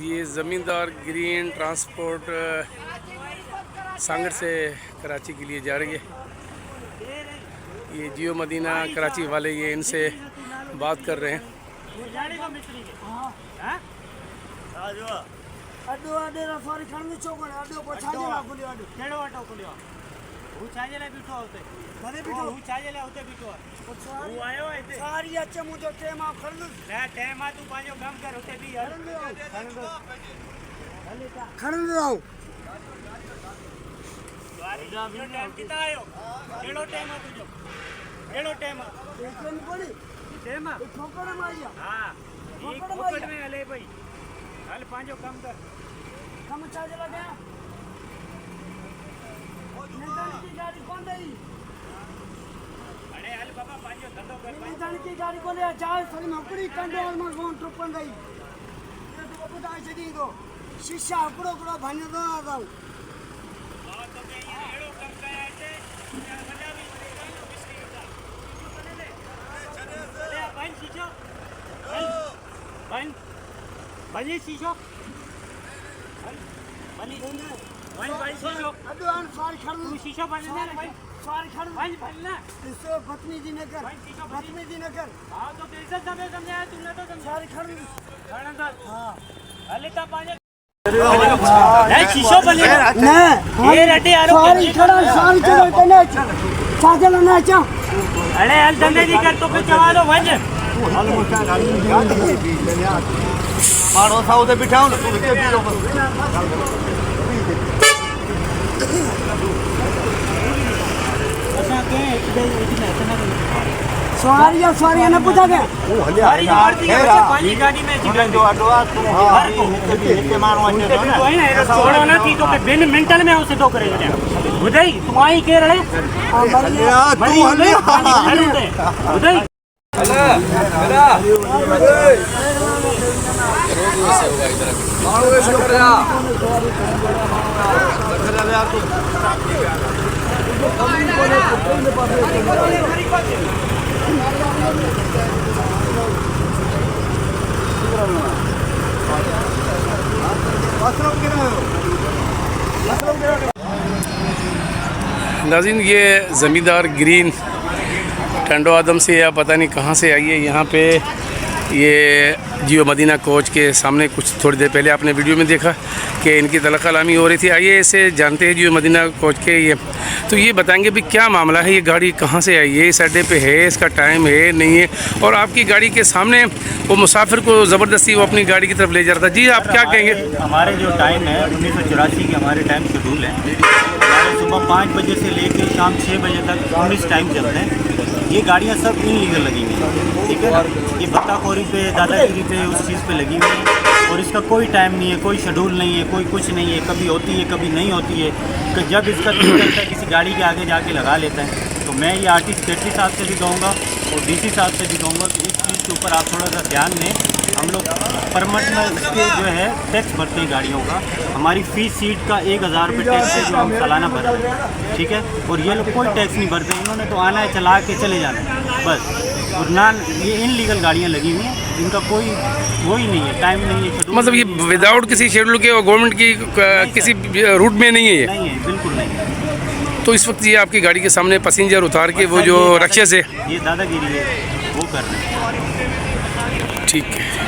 ये ज़मींदार green transport Sanghar से कराची के लिए जा रही है। ये जियो मदीना कराची वाले ये इनसे बात कर रहे हैं। शीशा हकड़ो कड़ो भाने दो आ बनी शीशो बनी बनी शीशो अदवान सारी खड़ शीशो बनी सारी खड़ बनी बनी इससे बदतमीजी न कर बदतमीजी न कर। हां तो कैसे समझाया तुमने तो सारी खड़ हां हले ता पाजे नहीं शीशो बनी नहीं ये रेडी यार सारी खड़ा सारी चलो तने साजल ना चा अरे यार धंधे नहीं कर तो फिर चला दो भंज मारो सा उधर बिठाओ ना तुम के बीलो सवारी ना पूछा के सारी पानी गाड़ी में जीवन जो अडवा तू हां के मारो अच्छे तो है ना छोड़ो ना थी तो बिन मिनटल में उसे दो करेगा बुधाई तू आई के रहे तू हले बुधाई नाज़रीन ये ज़मींदार ग्रीन टंडो आदम से या पता नहीं कहाँ से आई है यहाँ पे। ये जियो मदीना कोच के सामने कुछ थोड़ी देर पहले आपने वीडियो में देखा कि इनकी तलक़-ए-कलामी हो रही थी। आइए इसे जानते हैं जियो मदीना कोच के ये तो ये बताएंगे भी क्या मामला है, ये गाड़ी कहाँ से आई है, इस अड्डे पे है, इसका टाइम है नहीं है, और आपकी गाड़ी के सामने वो मुसाफिर को ज़बरदस्ती वो अपनी गाड़ी की तरफ ले जा रहा था। जी आप क्या कहेंगे? हमारे जो टाइम है 1984 के हमारे टाइम शेड्यूल है। हमारे सुबह 5 बजे से लेकर शाम 6 बजे तक 19 टाइम चलते हैं। ये गाड़ियाँ सब इनलीगल लगी हुई हैं, ठीक है ना। ये भत्ताखोरी पे दादागिरी पे उस चीज़ पे लगी हुई है और इसका कोई टाइम नहीं है, कोई शेड्यूल नहीं है, कोई कुछ नहीं है। कभी होती है कभी नहीं होती है। कि जब इसका दिल करता है किसी गाड़ी के आगे जाके लगा लेता है। तो मैं ये आर्टिस्ट सेक्रेटरी साहब से भी कहूँगा और डीसी साहब से भी कहूँगा कि इस चीज़ के ऊपर आप थोड़ा सा ध्यान दें। हम लोग परमिट में इसके जो है टैक्स भरते हैं गाड़ियों का। हमारी फी सीट का 1000 रुपये टैक्स है जो हम सालाना भर रहे हैं, ठीक है। और ये लोग कोई टैक्स नहीं भरते, इन्होंने तो आना है चला के चले जाना है बस। और ये इनलीगल गाड़ियाँ लगी हुई हैं, इनका कोई वो ही नहीं है, टाइम नहीं है। मतलब ये विदाउट किसी शेड्यूल के और गवर्नमेंट की किसी रूट में नहीं है ये? नहीं है, बिल्कुल नहीं है। तो इस वक्त ये आपकी गाड़ी के सामने पैसेंजर उतार के वो जो रक्षे से ये दादागिरी है वो कर रहे हैं। ठीक है।